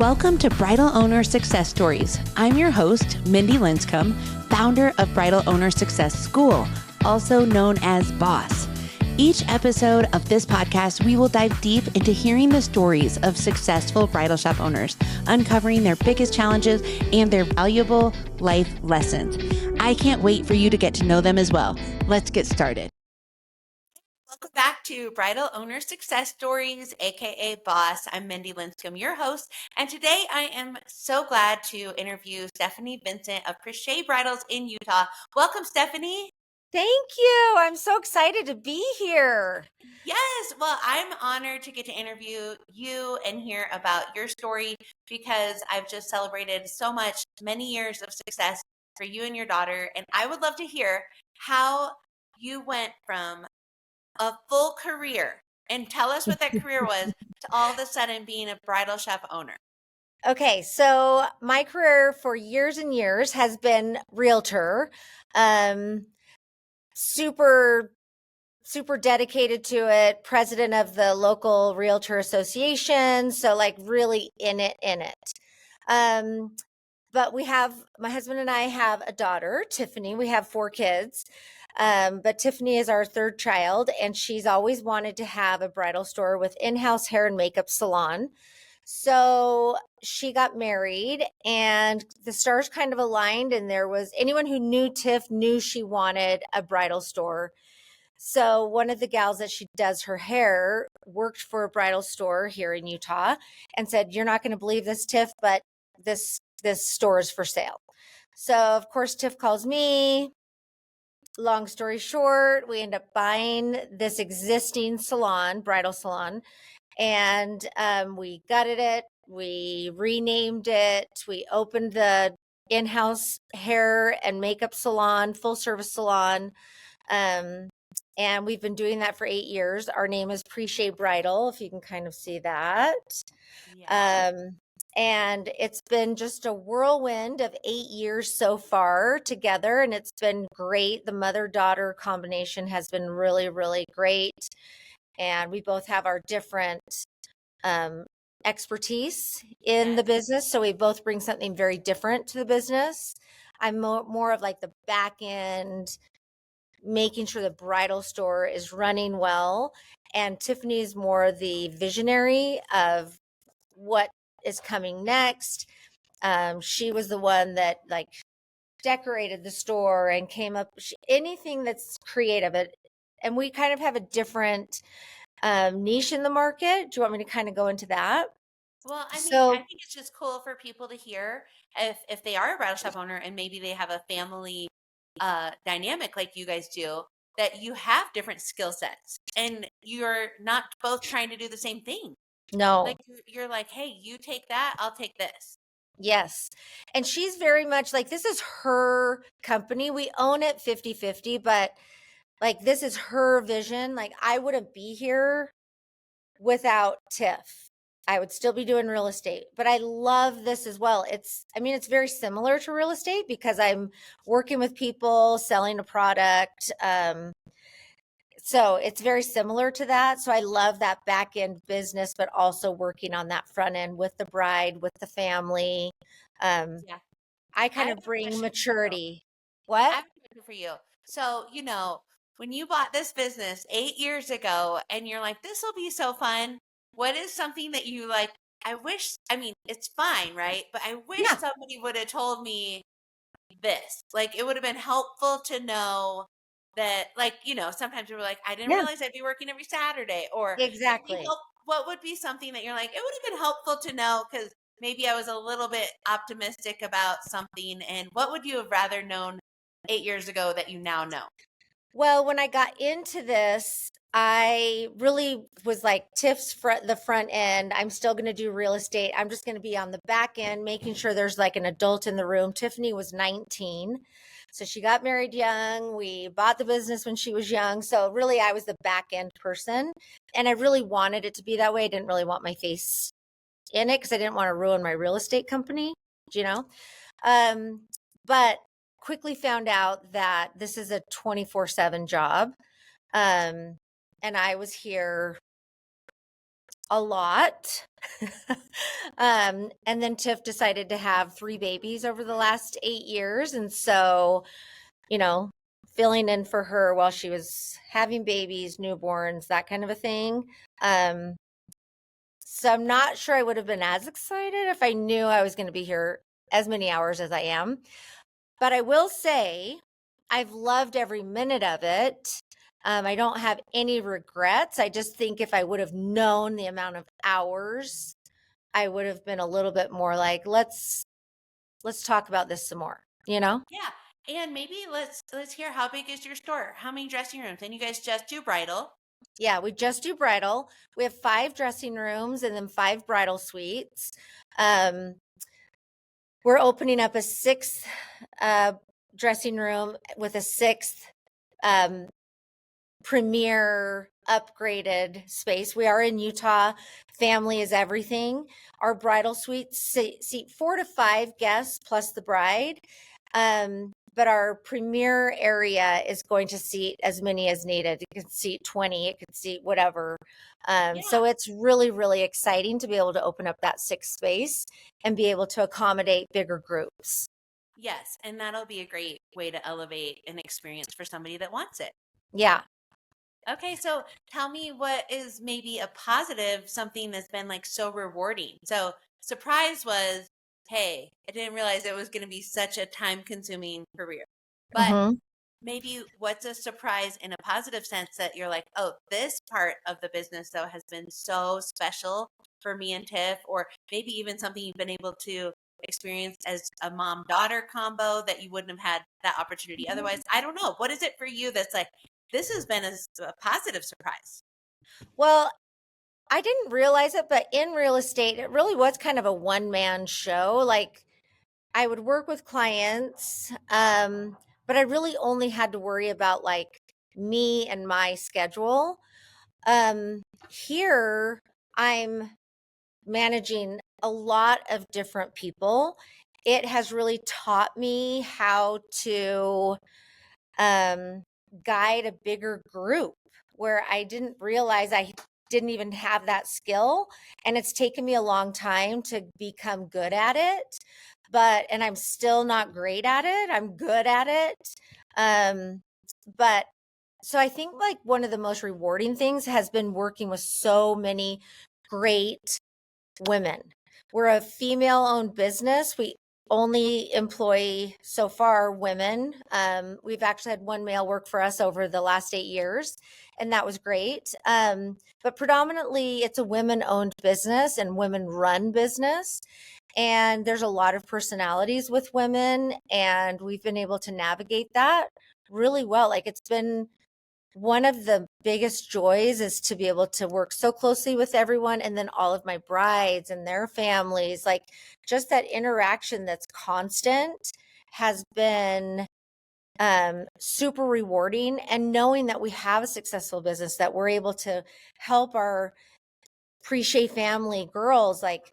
Welcome to Bridal Owner Success Stories. I'm your host, Mindy Linscomb, founder of Bridal Owner Success School, also known as BOSS. Each episode of this podcast, we will dive deep into hearing the stories of successful bridal shop owners, uncovering their biggest challenges and their valuable life lessons. I can't wait for you to get to know them as well. Let's get started. Welcome back to Bridal Owner Success Stories, aka Boss. I'm Mindy Linscomb, your host, and today I am so glad to interview Stephanie Vincent of Pritchétt Bridals in Utah. Welcome, Stephanie. Thank you. I'm so excited to be here. Yes, well, I'm honored to get to interview you and hear about your story because I've just celebrated many years of success for you and your daughter, and I would love to hear how you went from a full career and tell us what that career was to all of a sudden being a bridal shop owner. Okay, so my career for years and years has been realtor. Super dedicated to it, president of the local realtor association, so like really in it. But my husband and I have a daughter, Tiffany. We have 4 kids. But Tiffany is our 3rd child, and she's always wanted to have a bridal store with in-house hair and makeup salon. So she got married and the stars kind of aligned, and anyone who knew Tiff knew she wanted a bridal store. So one of the gals that she does her hair worked for a bridal store here in Utah and said, "You're not going to believe this, Tiff, but this store is for sale." So of course Tiff calls me. Long story short, we end up buying this existing salon, bridal salon, and we gutted it. We renamed it. We opened the in-house hair and makeup salon, full service salon. And we've been doing that for 8 years. Our name is Pritchétt Bridal, if you can kind of see that. Yeah. And it's been just a whirlwind of 8 years so far together, and it's been great. The mother-daughter combination has been really, really great. And we both have our different expertise in the business. So we both bring something very different to the business. I'm more of like the back end, making sure the bridal store is running well. And Tiffany is more the visionary of what is coming next. She was the one that like decorated the store and came up, anything that's creative. And we kind of have a different niche in the market. Do you want me to kind of go into that? Well, I So think it's just cool for people to hear if they are a bridal shop owner and maybe they have a family dynamic like you guys do, that you have different skill sets and you're not both trying to do the same thing. no. Like you're like, hey, you take that, I'll take this. Yes. And she's very much like, this is her company. We own it 50-50, but like, this is her vision. Like, I wouldn't be here without Tiff. I would still be doing real estate, but I love this as well. It's very similar to real estate because I'm working with people, selling a product. So it's very similar to that. So I love that back end business, but also working on that front end with the bride, with the family. Yeah. I kind of bring maturity. What? I have a question for you. So, when you bought this business 8 years ago and you're like, this will be so fun, what is something that you like? It's fine, right? But I wish Yeah. somebody would have told me this. Like, it would have been helpful to know that, like, sometimes we were like, I didn't Yeah, realize I'd be working every Saturday. Or exactly. what would be something that you're like, it would have been helpful to know because maybe I was a little bit optimistic about something. And what would you have rather known 8 years ago that you now know? Well, when I got into this, I really was like the front end. I'm still going to do real estate. I'm just going to be on the back end, making sure there's like an adult in the room. Tiffany was 19. So she got married young. We bought the business when she was young. So really, I was the back end person. And I really wanted it to be that way. I didn't really want my face in it because I didn't want to ruin my real estate company, you know? But quickly found out that this is a 24/7 job. And I was here a lot. And then Tiff decided to have 3 babies over the last 8 years. And so, you know, filling in for her while she was having babies, newborns, that kind of a thing. So I'm not sure I would have been as excited if I knew I was going to be here as many hours as I am. But I will say I've loved every minute of it. I don't have any regrets. I just think if I would have known the amount of hours, I would have been a little bit more like, let's talk about this some more, you know? Yeah. And maybe let's hear, how big is your store? How many dressing rooms? And you guys just do bridal. Yeah, we just do bridal. We have 5 dressing rooms and then 5 bridal suites. We're opening up a 6th dressing room with a 6th premier upgraded space. We are in Utah. Family is everything. Our bridal suites seat 4 to 5 guests plus the bride. But our premier area is going to seat as many as needed. It could seat 20, it could seat whatever. So it's really, really exciting to be able to open up that 6th space and be able to accommodate bigger groups. Yes. And that'll be a great way to elevate an experience for somebody that wants it. Yeah. Okay, so tell me, what is maybe a positive, something that's been like so rewarding? So surprise was, hey, I didn't realize it was going to be such a time consuming career. But Mhm. maybe what's a surprise in a positive sense that you're like, oh, this part of the business though has been so special for me and Tiff, or maybe even something you've been able to experience as a mom-daughter combo that you wouldn't have had that opportunity otherwise. I don't know. What is it for you that's like, this has been a positive surprise? Well, I didn't realize it, but in real estate, it really was kind of a one-man show. Like I would work with clients, but I really only had to worry about like me and my schedule. Here, I'm managing a lot of different people. It has really taught me how to um, guide a bigger group where I didn't realize I didn't even have that skill. And it's taken me a long time to become good at it. And I'm still not great at it. I'm good at it. Um, but so I think like one of the most rewarding things has been working with so many great women. We're a female owned business. We only employ so far women. We've actually had one male work for us over the last 8 years, and that was great. But predominantly, it's a women owned business and women run business. And there's a lot of personalities with women, and we've been able to navigate that really well. Like it's been one of the biggest joys is to be able to work so closely with everyone, and then all of my brides and their families, like just that interaction that's constant has been super rewarding. And knowing that we have a successful business, that we're able to help our Pritchétt family girls like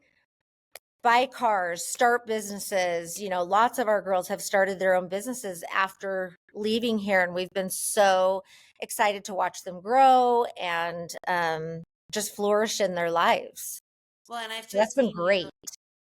buy cars, start businesses. Lots of our girls have started their own businesses after leaving here, and we've been so excited to watch them grow and just flourish in their lives. Well, and I've So that's just been seen great.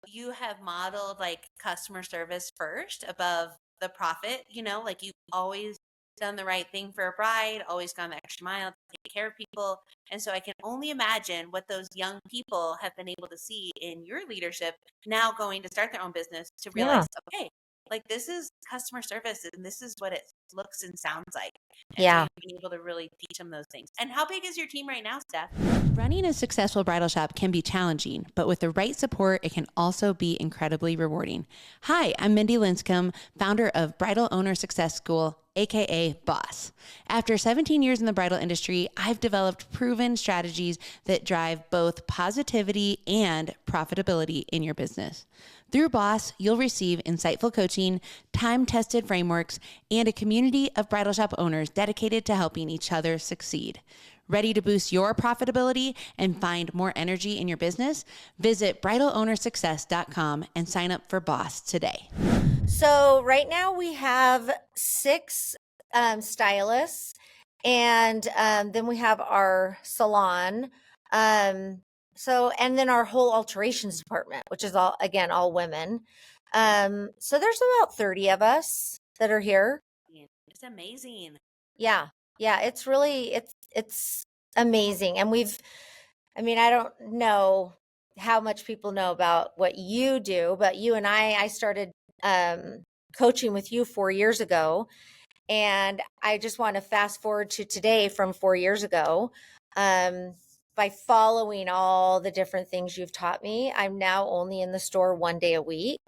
you have modeled like customer service first above the profit, like you've always done the right thing for a bride, always gone the extra mile to take care of people. And so I can only imagine what those young people have been able to see in your leadership now going to start their own business to realize, Yeah. okay, like this is customer service and this is what it looks and sounds like. And so Yeah. you've been able to really teach them those things. And how big is your team right now, Steph? Running a successful bridal shop can be challenging, but with the right support, it can also be incredibly rewarding. Hi, I'm Mindy Linscomb, founder of Bridal Owner Success School, aka Boss. After 17 years in the bridal industry, I've developed proven strategies that drive both positivity and profitability in your business. Through Boss, you'll receive insightful coaching, time-tested frameworks, and a community of bridal shop owners dedicated to helping each other succeed. Ready to boost your profitability and find more energy in your business? Visit bridalownersuccess.com and sign up for Boss today. So right now we have 6 stylists, and then we have our salon. So, and then our whole alterations department, which is all women. So there's about 30 of us that are here. It's amazing. Yeah. Yeah. It's amazing. And I don't know how much people know about what you do, but you and I started, coaching with you 4 years ago. And I just want to fast forward to today from 4 years ago. By following all the different things you've taught me, I'm now only in the store 1 day a week.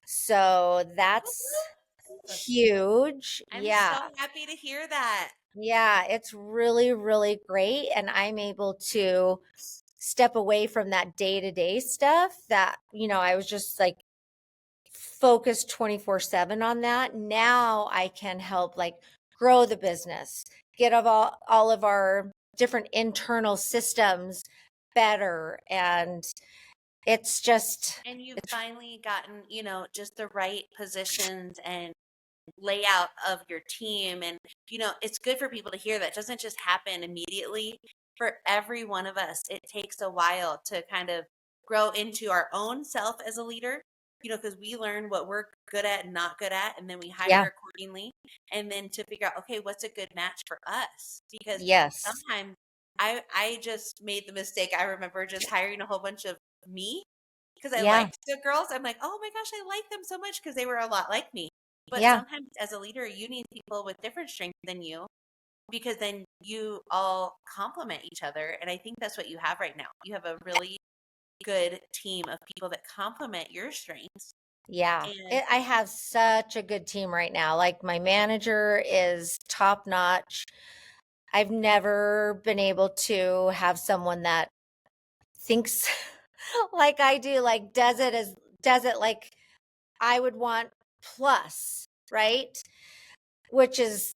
So that's huge. I'm Yeah. so happy to hear that. Yeah. It's really, really great. And I'm able to step away from that day-to-day stuff that, I was just like focused 24/7 on that. Now I can help like grow the business, get all of our different internal systems better. And it's just, And you've finally gotten, just the right positions and layout of your team. And, it's good for people to hear that. It doesn't just happen immediately. For every one of us, it takes a while to kind of grow into our own self as a leader, because we learn what we're good at and not good at, and then we yeah, hire accordingly. And then to figure out, okay, what's a good match for us? Because yes, sometimes I just made the mistake. I remember just hiring a whole bunch of me because I yeah, liked the girls. I'm like, oh my gosh, I like them so much because they were a lot like me. But yeah, sometimes as a leader, you need people with different strengths than you because then you all complement each other. And I think that's what you have right now. You have a really good team of people that complement your strengths. yeah. And I have such a good team right now. Like my manager is top notch. I've never been able to have someone that thinks like I do, like does it like I would want plus, right? Which is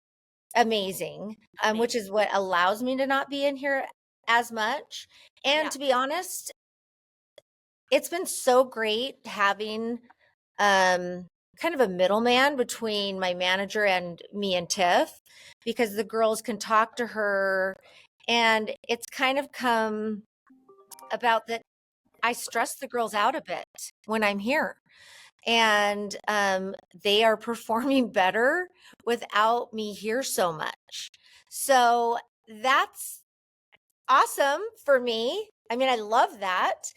amazing. Which is amazing. what allows me to not be in here as much. And Yeah. to be honest, it's been so great having kind of a middleman between my manager and me and Tiff, because the girls can talk to her, and it's kind of come about that I stress the girls out a bit when I'm here. And they are performing better without me here so much. So that's awesome for me. I love that.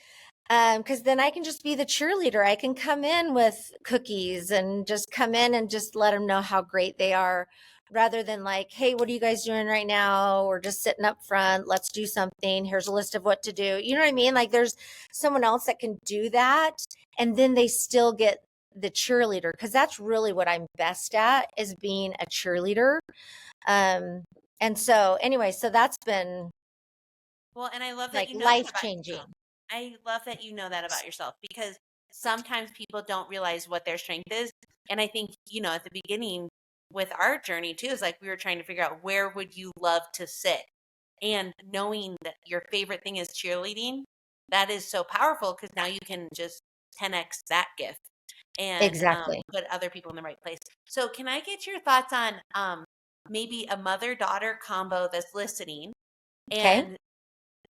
Because then I can just be the cheerleader. I can come in with cookies and just come in and just let them know how great they are, rather than like, hey, what are you guys doing right now? We're just sitting up front. Let's do something. Here's a list of what to do. You know what I mean? Like there's someone else that can do that. And then they still get the cheerleader, because that's really what I'm best at, is being a cheerleader. And so anyway, so that's been Well, and I love that like you know that life about yourself. changing. I love that you know that about yourself because sometimes people don't realize what their strength is. And I think, at the beginning with our journey too, is like we were trying to figure out where would you love to sit. And knowing that your favorite thing is cheerleading, that is so powerful because now you can just 10x that gift and Exactly. put other people in the right place. So, can I get your thoughts on maybe a mother daughter combo that's listening? Okay. And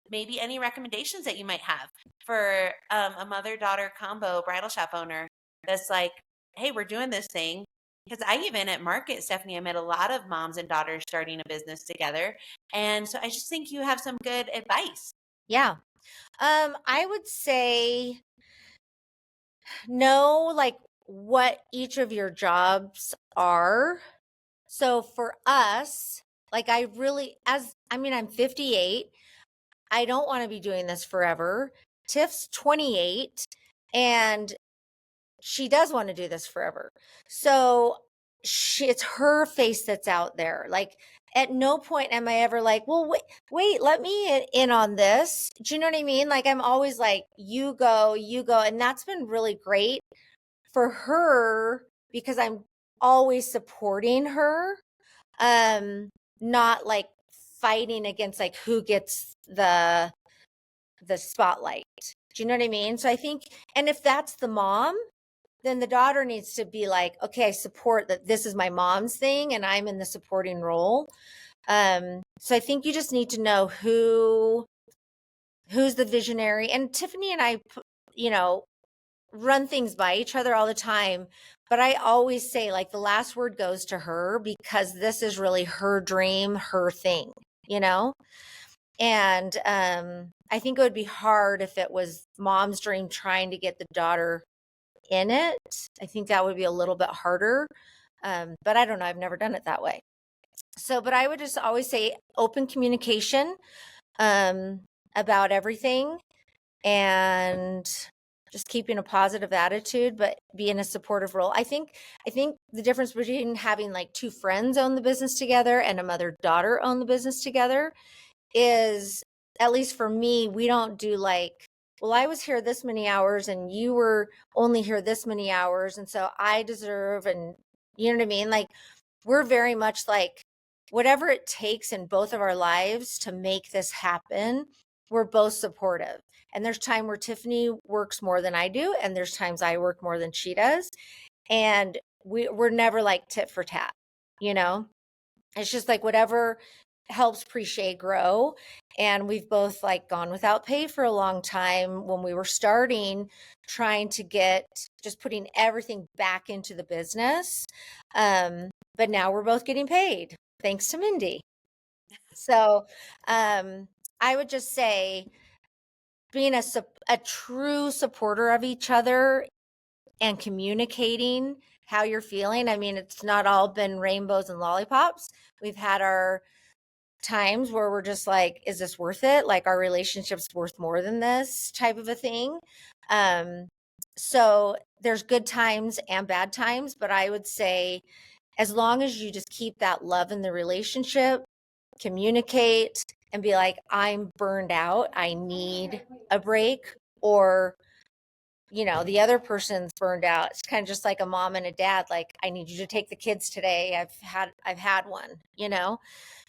maybe any recommendations that you might have for a mother daughter combo bridal shop owner that's like, hey, we're doing this thing. Because I even at Market, Stephanie, I met a lot of moms and daughters starting a business together. And so I just think you have some good advice. Yeah. I would say know like what each of your jobs are. So for us, like I'm 58. I don't want to be doing this forever. Tiff's 28 and she does want to do this forever. So it's her face that's out there. Like at no point am I ever like, well, wait, let me in on this. Do you know what I mean? Like I'm always like, you go, you go. And that's been really great for her because I'm always supporting her. Not like fighting against like who gets the spotlight. Do you know what I mean? So I think, and if that's the mom, then the daughter needs to be like, okay, I support that this is my mom's thing and I'm in the supporting role. So I think you just need to know who who's the visionary. And Tiffany and I, you know, run things by each other all the time. But I always say, like, the last word goes to her, because this is really her dream, her thing, you know? And I think it would be hard if it was mom's dream trying to get the daughter in it. I think that would be a little bit harder. But I don't know. I've never done it that way. So, but I would just always say open communication about everything, and just keeping a positive attitude, but be in a supportive role. I think the difference between having like two friends own the business together and a mother-daughter own the business together is, at least for me, we don't do like, well, I was here this many hours and you were only here this many hours, and so I deserve, and you know what I mean? Like, we're very much like, whatever it takes in both of our lives to make this happen, we're both supportive. And there's time where Tiffany works more than I do, and there's times I work more than she does. And we're never like tit for tat, you know? It's just like whatever helps Pritchétt grow. And we've both like gone without pay for a long time when we were starting, trying to get, just putting everything back into the business. But now we're both getting paid, thanks to Mindy. So I would just say, being a true supporter of each other and communicating how you're feeling. I mean, it's not all been rainbows and lollipops. We've had our times where we're just like, is this worth it? Like, our relationship's worth more than this, type of a thing. So there's good times and bad times, but I would say, as long as you just keep that love in the relationship, communicate, and be like, I'm burned out, I need a break, or you know, the other person's burned out. It's kind of just like a mom and a dad, like, I need you to take the kids today. I've had one, you know?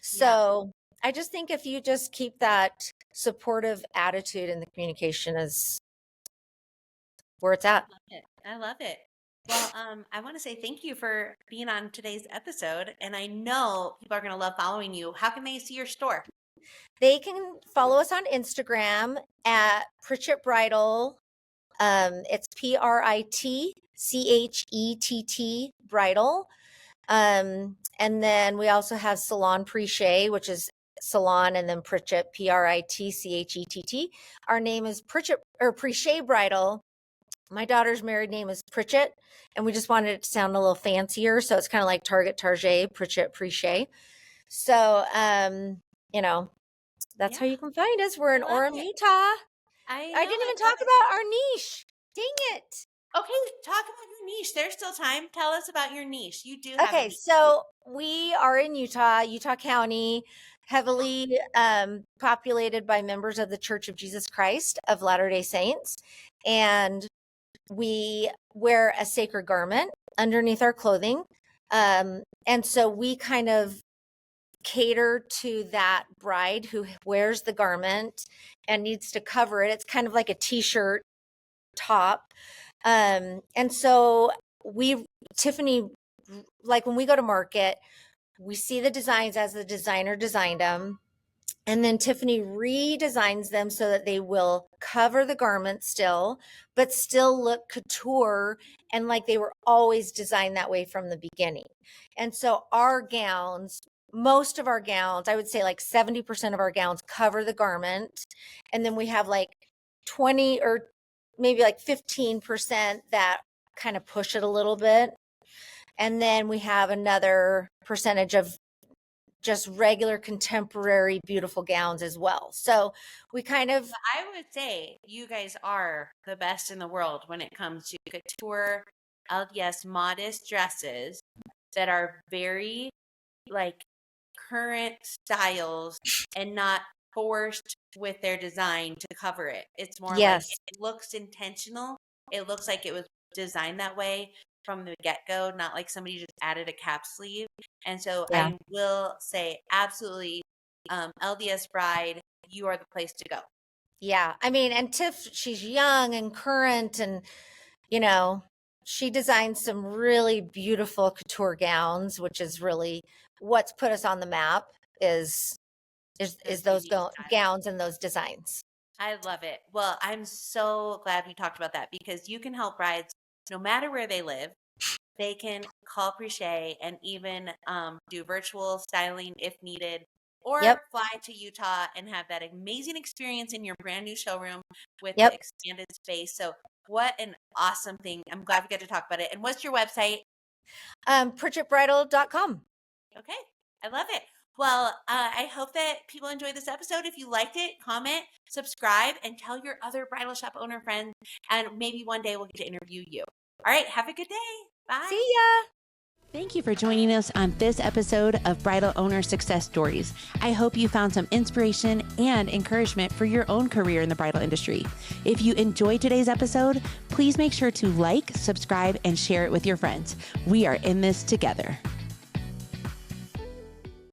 So I just think if you just keep that supportive attitude, and the communication is where it's at. I love it. Well, I want to say thank you for being on today's episode. And I know people are going to love following you. How can they see your store? They can follow us on Instagram at Pritchétt Bridal. It's Pritchett Bridal. And then we also have Salon Pritchétt, which is Salon and then Pritchétt, Pritchett. Our name is Pritchétt Bridal. My daughter's married name is Pritchétt, and we just wanted it to sound a little fancier. So it's kind of like Target, Pritchétt. So, you know, that's how you can find us. We're in Orem, Utah. I didn't even talk about our niche. Dang it. Okay, talk about your niche. There's still time. Tell us about your niche. You do have a niche. So we are in Utah County, heavily populated by members of the Church of Jesus Christ of Latter-day Saints. And we wear a sacred garment underneath our clothing. And so we kind of cater to that bride who wears the garment and needs to cover it. It's kind of like a t-shirt top. And so Tiffany, like when we go to market, we see the designs as the designer designed them. And then Tiffany redesigns them so that they will cover the garment still, but still look couture and like they were always designed that way from the beginning. And so our gowns, most of our gowns, I would say like 70% of our gowns cover the garment. And then we have like 20 or maybe like 15% that kind of push it a little bit. And then we have another percentage of just regular contemporary beautiful gowns as well. So we kind of, I would say you guys are the best in the world when it comes to couture LDS modest dresses that are very like current styles and not forced with their design to cover it. It's more like it looks intentional. It looks like it was designed that way from the get-go, not like somebody just added a cap sleeve. And so I will say absolutely, LDS bride, you are the place to go. Yeah. I mean, and Tiff, she's young and current, and, you know, she designed some really beautiful couture gowns, which is really what's put us on the map is those gowns and those designs. I love it. Well, I'm so glad we talked about that because you can help brides no matter where they live. They can call Pritchétt and even do virtual styling if needed, or Yep. fly to Utah and have that amazing experience in your brand new showroom with the Yep. expanded space. So, what an awesome thing. I'm glad we got to talk about it. And what's your website? Pritchettbridal.com. Okay, I love it. Well, I hope that people enjoyed this episode. If you liked it, comment, subscribe, and tell your other bridal shop owner friends. And maybe one day we'll get to interview you. All right, have a good day. Bye. See ya. Thank you for joining us on this episode of Bridal Owner Success Stories. I hope you found some inspiration and encouragement for your own career in the bridal industry. If you enjoyed today's episode, please make sure to like, subscribe, and share it with your friends. We are in this together.